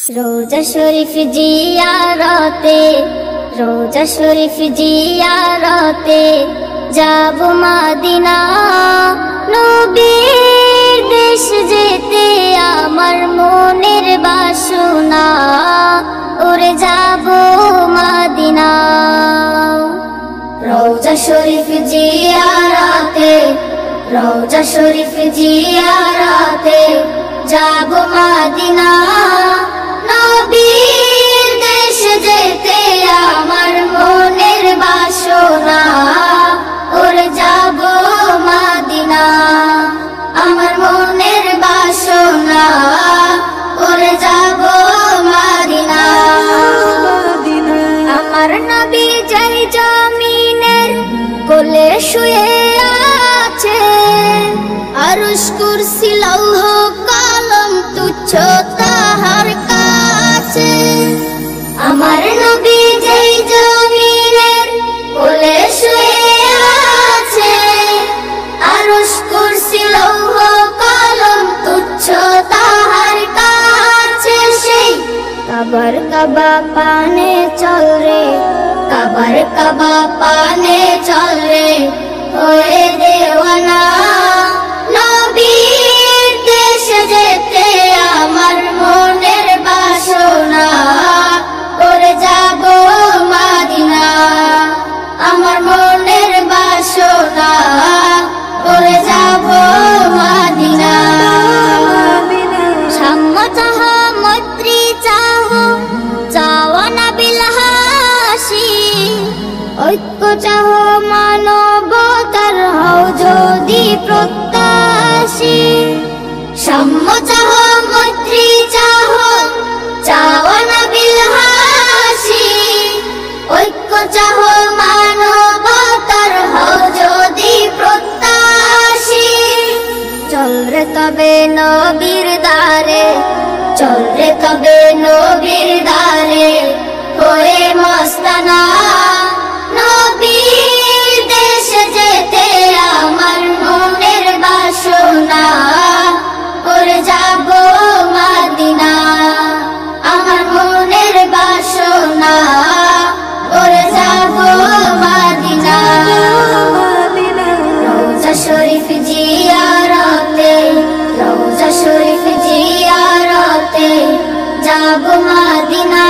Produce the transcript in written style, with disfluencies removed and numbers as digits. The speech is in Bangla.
রোজা শরীফ জিয়ারতে, রোজা শরীফ জিয়ারতে যাব মদিনা। নবীর দেশ যেতে আমার মনের বাসনা, ওরে যাব মদিনা। রোজা শরীফ জিয়ারতে, রোজা শরীফ জিয়ারতে যাব মদিনা। নবীর দেশ যেতে আমার মনের বাসনা, ওরে যাব মদিনা। আমার মনের বাসনা, ওরে যাব মদিনা। আমার নবী যেই জমিনের কোলে শুয়ে আছে, আরশ কুরসি লৌহ কলম তুচ্ছ তাহার কাছে। আমার নবী যেই জমিনের কোলে শুয়ে আছে, আরশ কুরসি লৌহ কলম তুচ্ছ তাহার কাছে। সেই কাবার কাবা পানে চল রে, কাবার কাবা পানে চল রে হয়ে দেওয়ানা। নবীর দেশ যেতে আমার মনের বাসনা, ওরে যাব মদিনা। আমার মনের বাসনা, ওরে যাব মদিনা। সাম্য চাহ মৈত্রী চাহ চাওয়া না বিলাসী, ঐক্য চাহ মানবতার হও যদি প্রত্যাশী। সাম্য চাহ মৈত্রী চাহ চাওয়া না বিলাসী, ঐক্য চাহ মানবতার হও যদি প্রত্যাশী। চল রে তবে নবীর দ্বারে, চল রে তবে নবীর দ্বারে হয়ে মস্তানা। নবীর দেশ যেতে আমার মনের বাসনা, ওরে যাব মদিনা। আমার মনের বাসনা, ওরে যাব মদিনা। রোজা শরীফ জিয়ারতে, রোজা শরীফ জিয়ারতে যাব মদিনা।